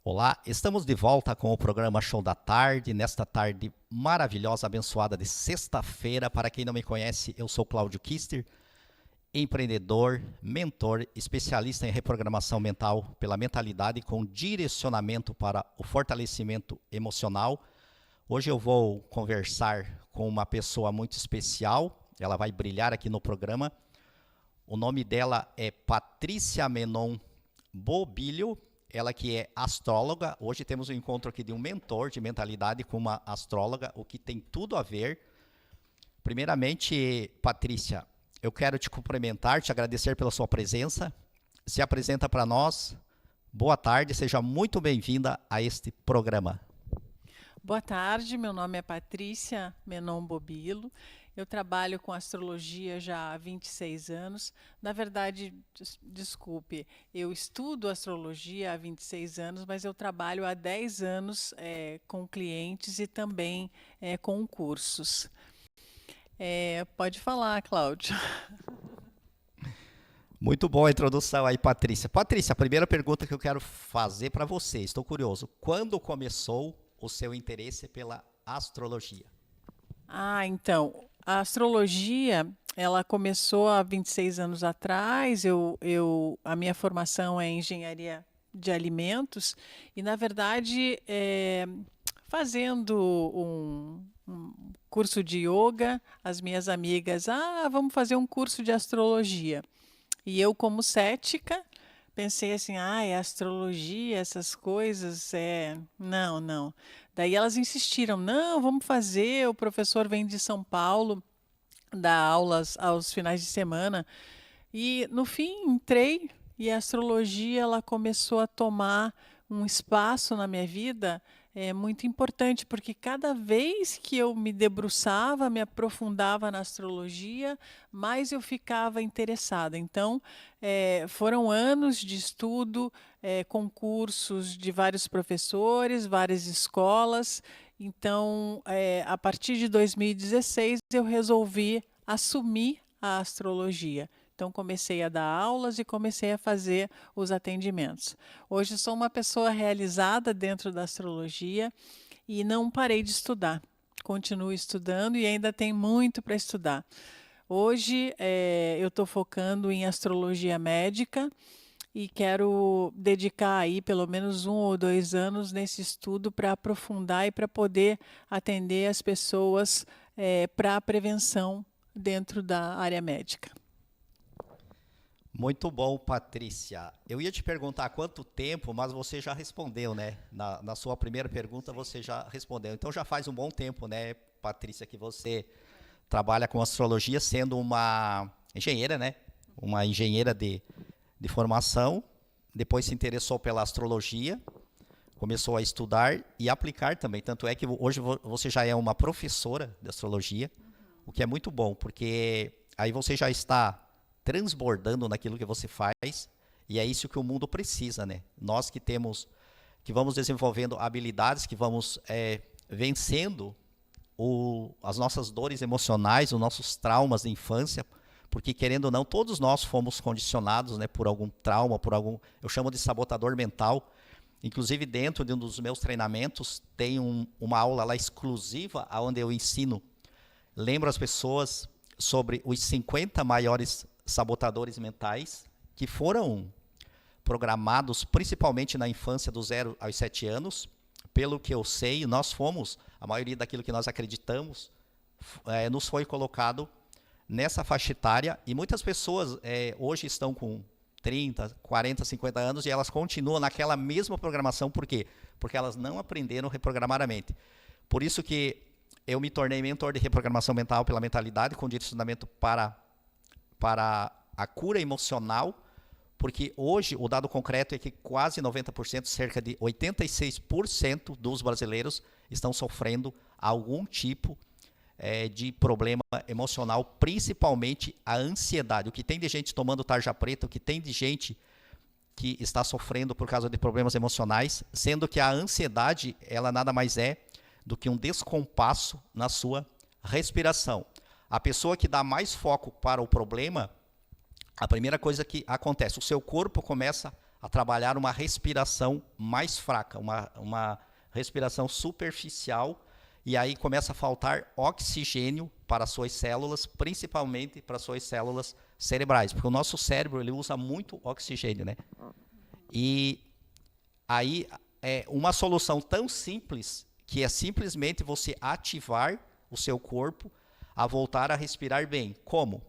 Olá, estamos de volta com o programa Show da Tarde, nesta tarde maravilhosa, abençoada de sexta-feira. Para quem não me conhece, eu sou Cláudio Kister, empreendedor, mentor, especialista em reprogramação mental pela mentalidade com direcionamento para o fortalecimento emocional. Hoje eu vou conversar com uma pessoa muito especial, ela vai brilhar aqui no programa. O nome dela é Patrícia Menon Bobilho. Ela que é astróloga. Hoje temos um encontro aqui de um mentor de mentalidade com uma astróloga, o que tem tudo a ver. Primeiramente, Patrícia, eu quero te cumprimentar, te agradecer pela sua presença. Se apresenta para nós. Boa tarde, seja muito bem-vinda a este programa. Boa tarde, meu nome é Patrícia Menon Bobilo. Eu trabalho com astrologia já há 26 anos. Na verdade, desculpe, eu estudo astrologia há 26 anos, mas eu trabalho há 10 anos com clientes e também com cursos. Pode falar, Cláudio. Muito boa a introdução aí, Patrícia. Patrícia, a primeira pergunta que eu quero fazer para você, estou curioso. Quando começou o seu interesse pela astrologia? Então, a astrologia, ela começou há 26 anos atrás. A minha formação é engenharia de alimentos e, na verdade, fazendo um curso de yoga, as minhas amigas, vamos fazer um curso de astrologia. E eu, como cética, pensei assim, é astrologia, essas coisas, não, não. Daí elas insistiram, não, vamos fazer, o professor vem de São Paulo, dá aulas aos finais de semana. E, no fim, entrei e a astrologia ela começou a tomar um espaço na minha vida muito importante, porque cada vez que eu me debruçava, me aprofundava na astrologia, mais eu ficava interessada. Então, foram anos de estudo, concursos de vários professores, várias escolas. Então, a partir de 2016, eu resolvi assumir a astrologia. Então, comecei a dar aulas e comecei a fazer os atendimentos. Hoje sou uma pessoa realizada dentro da astrologia e não parei de estudar. Continuo estudando e ainda tem muito para estudar. Hoje eu estou focando em astrologia médica e quero dedicar aí pelo menos 1 ou 2 anos nesse estudo para aprofundar e para poder atender as pessoas para a prevenção dentro da área médica. Muito bom, Patrícia. Eu ia te perguntar há quanto tempo, mas você já respondeu, né? Na sua primeira pergunta, você já respondeu. Então já faz um bom tempo, né, Patrícia, que você trabalha com astrologia, sendo uma engenheira, né? Uma engenheira de formação. Depois se interessou pela astrologia, começou a estudar e aplicar também. Tanto é que hoje você já é uma professora de astrologia, o que é muito bom, porque aí você já está transbordando naquilo que você faz, e é isso que o mundo precisa, né? Nós que vamos desenvolvendo habilidades, que vamos vencendo as nossas dores emocionais, os nossos traumas de infância, porque querendo ou não, todos nós fomos condicionados, né, por algum trauma, eu chamo de sabotador mental. Inclusive dentro de um dos meus treinamentos tem uma aula lá exclusiva, onde eu lembro as pessoas sobre os 50 maiores sabotadores mentais que foram programados principalmente na infância dos 0 aos 7 anos. Pelo que eu sei, a maioria daquilo que nós acreditamos, nos foi colocado nessa faixa etária, e muitas pessoas hoje estão com 30, 40, 50 anos e elas continuam naquela mesma programação. Por quê? Porque elas não aprenderam a reprogramar a mente. Por isso que eu me tornei mentor de reprogramação mental pela mentalidade, com direcionamento para a cura emocional, porque hoje o dado concreto é que quase 90%, cerca de 86% dos brasileiros estão sofrendo algum tipo de problema emocional, principalmente a ansiedade. O que tem de gente tomando tarja preta, o que tem de gente que está sofrendo por causa de problemas emocionais, sendo que a ansiedade, ela nada mais é do que um descompasso na sua respiração. A pessoa que dá mais foco para o problema, a primeira coisa que acontece, o seu corpo começa a trabalhar uma respiração mais fraca, uma respiração superficial, e aí começa a faltar oxigênio para as suas células, principalmente para as suas células cerebrais, porque o nosso cérebro ele usa muito oxigênio, né? E aí é uma solução tão simples, que é simplesmente você ativar o seu corpo a voltar a respirar bem. Como?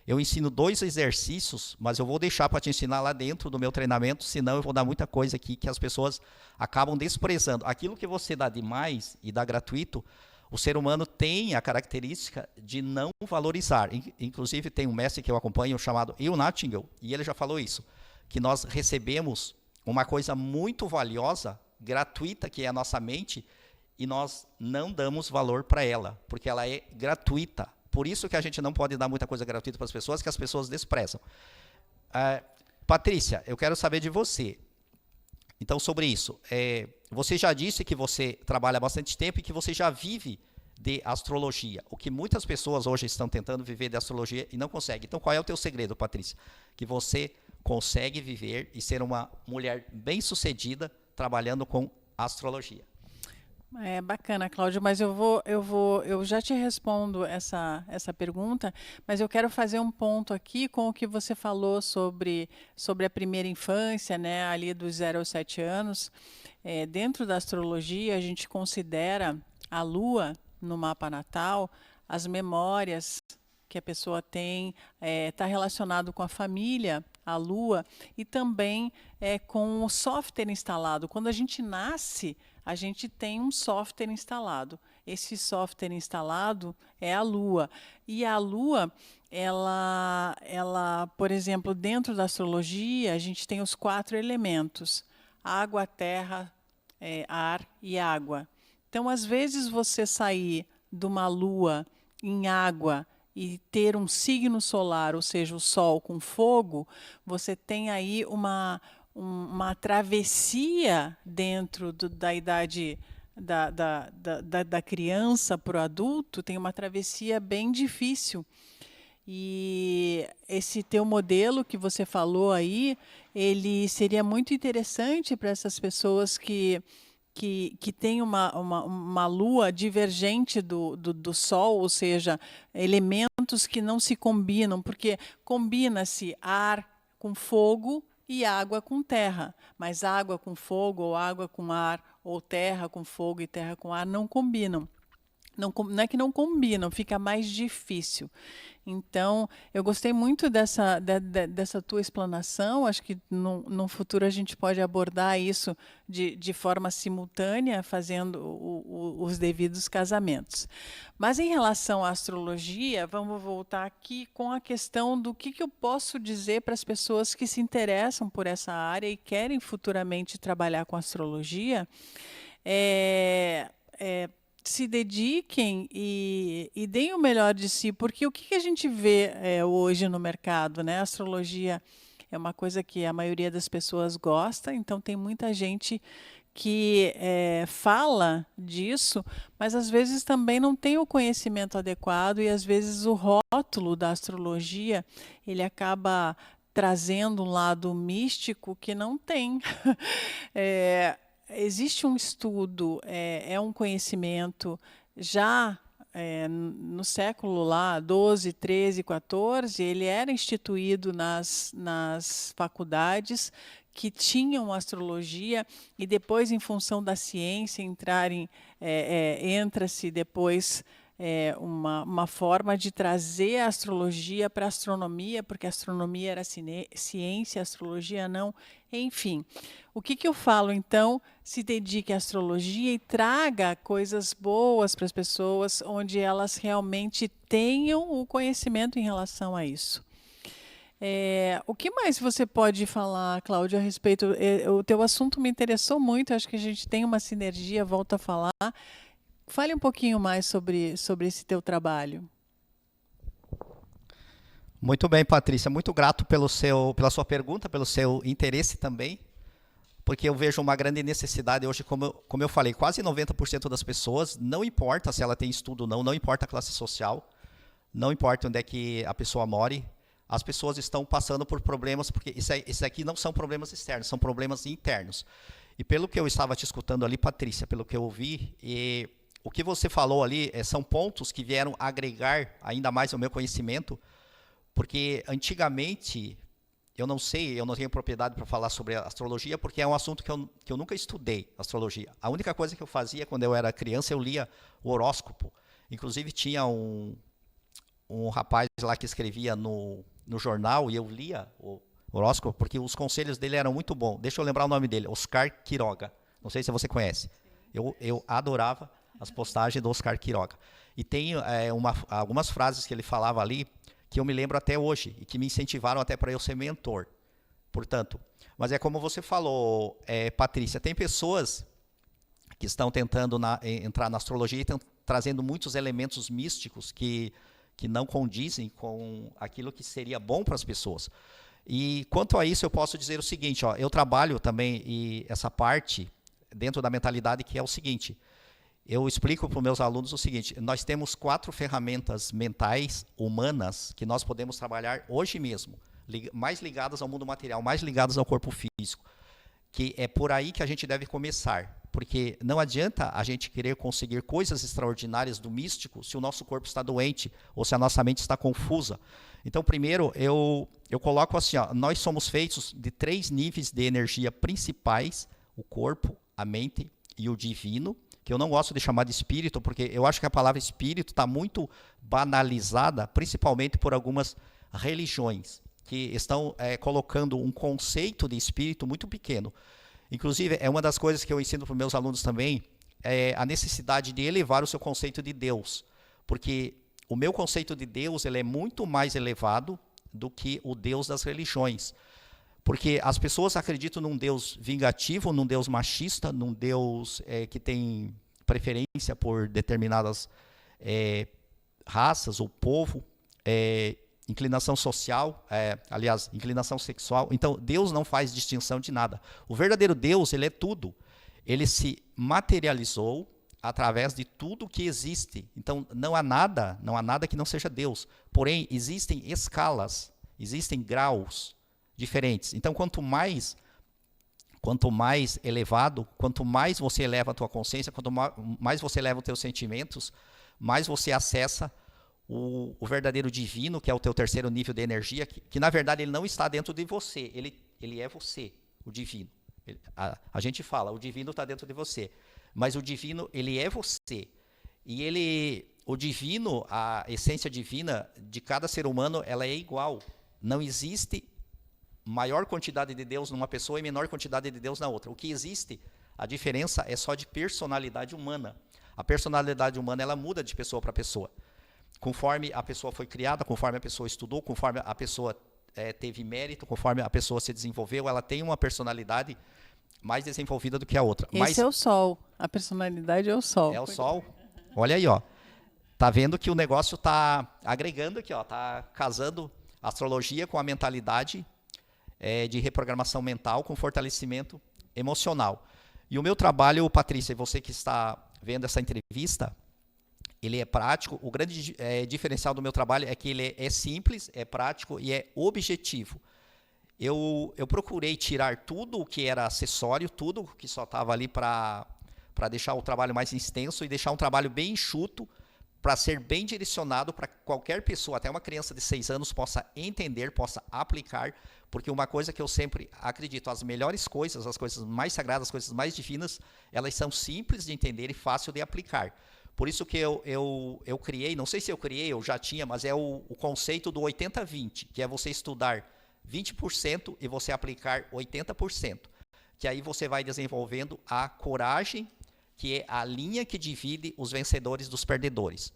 Eu ensino 2 exercícios, mas eu vou deixar para te ensinar lá dentro do meu treinamento, senão eu vou dar muita coisa aqui que as pessoas acabam desprezando. Aquilo que você dá demais e dá gratuito, o ser humano tem a característica de não valorizar. Inclusive, tem um mestre que eu acompanho chamado Will Nightingale, e ele já falou isso, que nós recebemos uma coisa muito valiosa, gratuita, que é a nossa mente, e nós não damos valor para ela, porque ela é gratuita. Por isso que a gente não pode dar muita coisa gratuita para as pessoas, que as pessoas desprezam. Patrícia, eu quero saber de você. Então, sobre isso, você já disse que você trabalha há bastante tempo e que você já vive de astrologia. O que muitas pessoas hoje estão tentando viver de astrologia e não conseguem. Então, qual é o teu segredo, Patrícia? Que você consegue viver e ser uma mulher bem-sucedida trabalhando com astrologia. É bacana, Cláudio, mas eu já te respondo essa pergunta, mas eu quero fazer um ponto aqui com o que você falou sobre a primeira infância, né, ali dos 0 aos 7 anos. Dentro da astrologia, a gente considera a Lua no mapa natal, as memórias que a pessoa tem, está relacionado com a família, a Lua, e também com o software instalado. Quando a gente nasce, a gente tem um software instalado. Esse software instalado é a Lua. E a Lua, ela, por exemplo, dentro da astrologia, a gente tem os 4 elementos: água, terra, ar e água. Então, às vezes, você sair de uma Lua em água e ter um signo solar, ou seja, o Sol com fogo, você tem aí uma travessia dentro da idade da criança para o adulto, tem uma travessia bem difícil. E esse teu modelo que você falou aí, ele seria muito interessante para essas pessoas que têm uma lua divergente do Sol, ou seja, elementos que não se combinam, porque combina-se ar com fogo e água com terra, mas água com fogo, ou água com ar, ou terra com fogo e terra com ar não combinam. Não é que não combinam, fica mais difícil. Então, eu gostei muito dessa tua explanação. Acho que no futuro a gente pode abordar isso de forma simultânea, fazendo os devidos casamentos. Mas em relação à astrologia, vamos voltar aqui com a questão do que eu posso dizer para as pessoas que se interessam por essa área e querem futuramente trabalhar com astrologia. Se dediquem e deem o melhor de si, porque o que a gente vê hoje no mercado, né? A astrologia é uma coisa que a maioria das pessoas gosta, então tem muita gente que fala disso, mas às vezes também não tem o conhecimento adequado e às vezes o rótulo da astrologia ele acaba trazendo um lado místico que não tem. Existe um estudo, um conhecimento já no século lá 12, 13, 14, ele era instituído nas faculdades que tinham astrologia e depois, em função da ciência, entra-se depois uma forma de trazer a astrologia para a astronomia, porque a astronomia era ciência, a astrologia não, enfim. O que eu falo, então? Se dedique à astrologia e traga coisas boas para as pessoas, onde elas realmente tenham o conhecimento em relação a isso. O que mais você pode falar, Cláudia, a respeito? O teu assunto me interessou muito, acho que a gente tem uma sinergia, volto a falar. Fale um pouquinho mais sobre esse teu trabalho. Muito bem, Patrícia. Muito grato pela sua pergunta, pelo seu interesse também, porque eu vejo uma grande necessidade hoje, como eu falei, quase 90% das pessoas, não importa se ela tem estudo ou não importa a classe social, não importa onde é que a pessoa more, as pessoas estão passando por problemas, porque isso aqui não são problemas externos, são problemas internos. E pelo que eu estava te escutando ali, Patrícia, pelo que eu ouvi, o que você falou ali são pontos que vieram agregar ainda mais ao meu conhecimento, porque antigamente, eu não sei, eu não tenho propriedade para falar sobre astrologia, porque é um assunto que eu nunca estudei, astrologia. A única coisa que eu fazia quando eu era criança, eu lia o horóscopo. Inclusive tinha um rapaz lá que escrevia no jornal, e eu lia o horóscopo, porque os conselhos dele eram muito bons. Deixa eu lembrar o nome dele, Oscar Quiroga. Não sei se você conhece. Eu adorava as postagens do Oscar Quiroga. E tem algumas frases que ele falava ali, que eu me lembro até hoje, e que me incentivaram até para eu ser mentor. Portanto, mas é como você falou, Patrícia, tem pessoas que estão tentando entrar na astrologia e estão trazendo muitos elementos místicos que não condizem com aquilo que seria bom para as pessoas. E quanto a isso, eu posso dizer o seguinte, eu trabalho também essa parte dentro da mentalidade, que é o seguinte, eu explico para os meus alunos o seguinte, nós temos 4 ferramentas mentais, humanas, que nós podemos trabalhar hoje mesmo, mais ligadas ao mundo material, mais ligadas ao corpo físico, que é por aí que a gente deve começar, porque não adianta a gente querer conseguir coisas extraordinárias do místico se o nosso corpo está doente ou se a nossa mente está confusa. Então, primeiro, eu coloco assim, nós somos feitos de 3 níveis de energia principais, o corpo, a mente e o divino, que eu não gosto de chamar de espírito, porque eu acho que a palavra espírito está muito banalizada, principalmente por algumas religiões, que estão colocando um conceito de espírito muito pequeno. Inclusive, é uma das coisas que eu ensino para os meus alunos também, a necessidade de elevar o seu conceito de Deus, porque o meu conceito de Deus ele é muito mais elevado do que o Deus das religiões. Porque as pessoas acreditam num Deus vingativo, num Deus machista, num Deus que tem preferência por determinadas raças ou povo, inclinação social, aliás, inclinação sexual. Então, Deus não faz distinção de nada. O verdadeiro Deus, ele é tudo. Ele se materializou através de tudo que existe. Então, não há nada que não seja Deus. Porém, existem escalas, existem graus diferentes. Então, quanto mais elevado, quanto mais você eleva a tua consciência, quanto mais você eleva os teus sentimentos, mais você acessa o verdadeiro divino, que é o teu terceiro nível de energia, que na verdade ele não está dentro de você, ele é você, o divino. A gente fala, o divino está dentro de você, mas o divino, ele é você. E o divino, a essência divina de cada ser humano, ela é igual. Não existe maior quantidade de Deus numa pessoa e menor quantidade de Deus na outra. O que existe, a diferença é só de personalidade humana. A personalidade humana, ela muda de pessoa para pessoa. Conforme a pessoa foi criada, conforme a pessoa estudou, conforme a pessoa teve mérito, conforme a pessoa se desenvolveu, ela tem uma personalidade mais desenvolvida do que a outra. Esse é o Sol. A personalidade é o Sol. É o Sol. Olha aí, ó. Tá vendo que o negócio tá agregando aqui, ó. Tá casando a astrologia com a mentalidade de reprogramação mental com fortalecimento emocional. E o meu trabalho, Patrícia, e você que está vendo essa entrevista, ele é prático. O grande diferencial do meu trabalho é que ele é simples, é prático e é objetivo. Eu procurei tirar tudo o que era acessório, tudo que só estava ali para deixar o trabalho mais extenso e deixar um trabalho bem enxuto, para ser bem direcionado para qualquer pessoa, até uma criança de 6 anos possa entender, possa aplicar, porque uma coisa que eu sempre acredito, as melhores coisas, as coisas mais sagradas, as coisas mais divinas, elas são simples de entender e fácil de aplicar. Por isso que eu criei, não sei se eu criei, eu já tinha, mas é o conceito do 80-20, que é você estudar 20% e você aplicar 80%. Que aí você vai desenvolvendo a coragem, que é a linha que divide os vencedores dos perdedores.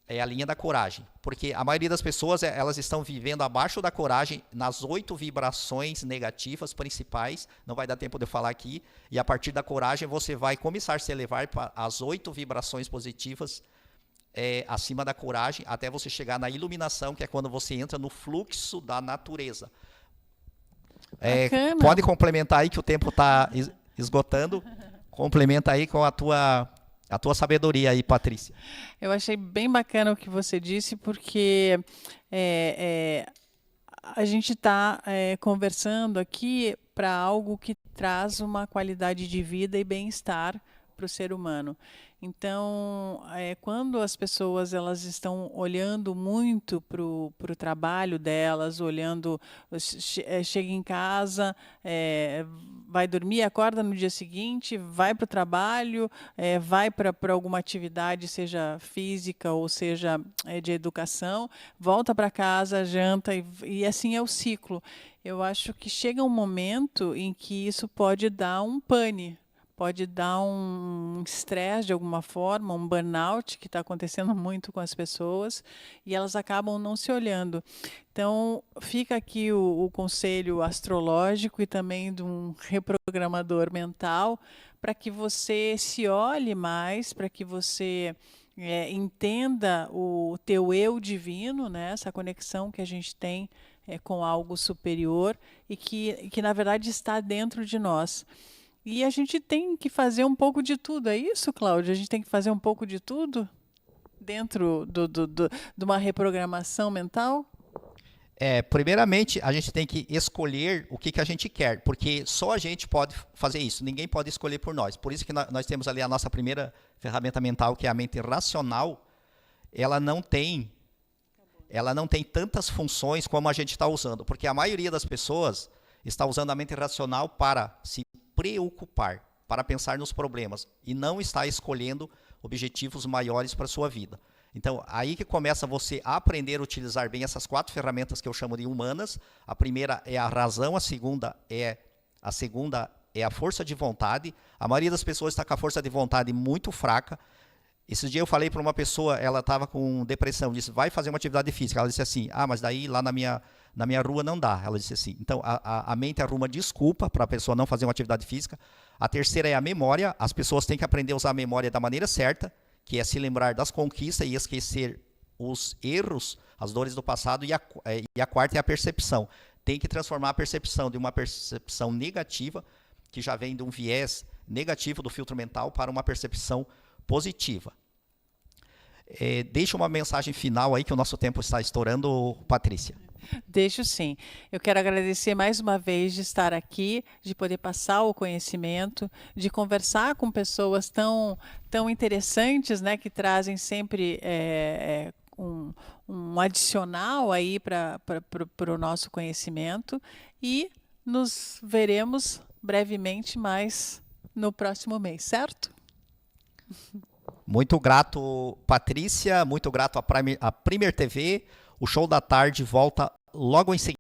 É a linha da coragem. Porque a maioria das pessoas, elas estão vivendo abaixo da coragem nas 8 vibrações negativas principais. Não vai dar tempo de eu falar aqui. E a partir da coragem, você vai começar a se elevar para as 8 vibrações positivas acima da coragem, até você chegar na iluminação, que é quando você entra no fluxo da natureza. Pode complementar aí, que o tempo está esgotando. Complementa aí com a tua sabedoria aí, Patrícia. Eu achei bem bacana o que você disse, porque a gente está conversando aqui para algo que traz uma qualidade de vida e bem-estar para o ser humano. Então, quando as pessoas elas estão olhando muito para o trabalho delas, olhando, chega em casa, vai dormir, acorda no dia seguinte, vai para o trabalho, vai para alguma atividade, seja física ou seja de educação, volta para casa, janta e assim é o ciclo. Eu acho que chega um momento em que isso pode dar um pane, pode dar um estresse de alguma forma, um burnout que está acontecendo muito com as pessoas e elas acabam não se olhando. Então, fica aqui o conselho astrológico e também de um reprogramador mental para que você se olhe mais, para que você entenda o teu eu divino, né? Essa conexão que a gente tem com algo superior e que, na verdade, está dentro de nós. E a gente tem que fazer um pouco de tudo, é isso, Cláudia? A gente tem que fazer um pouco de tudo dentro de uma reprogramação mental? Primeiramente, a gente tem que escolher o que a gente quer, porque só a gente pode fazer isso, ninguém pode escolher por nós. Por isso que nós temos ali a nossa primeira ferramenta mental, que é a mente racional. Ela não tem tantas funções como a gente está usando, porque a maioria das pessoas está usando a mente racional para se preocupar, para pensar nos problemas, e não está escolhendo objetivos maiores para a sua vida. Então, aí que começa você a aprender a utilizar bem essas 4 ferramentas que eu chamo de humanas. A primeira é a razão, a segunda é a força de vontade. A maioria das pessoas está com a força de vontade muito fraca. Esses dias eu falei para uma pessoa, ela estava com depressão, disse, vai fazer uma atividade física. Ela disse assim, mas daí lá na minha rua não dá. Ela disse assim, então a mente arruma desculpa para a pessoa não fazer uma atividade física. A terceira é a memória. As pessoas têm que aprender a usar a memória da maneira certa, que é se lembrar das conquistas e esquecer os erros, as dores do passado. E a quarta é a percepção. Tem que transformar a percepção de uma percepção negativa, que já vem de um viés negativo do filtro mental, para uma percepção positiva. Deixa uma mensagem final aí, que o nosso tempo está estourando, Patrícia. Deixo sim. Eu quero agradecer mais uma vez de estar aqui, de poder passar o conhecimento, de conversar com pessoas tão interessantes, né, que trazem sempre um adicional aí para o nosso conhecimento, e nos veremos brevemente mais no próximo mês, certo? Muito grato, Patrícia, muito grato à Premier TV. O Show da Tarde volta logo em seguida.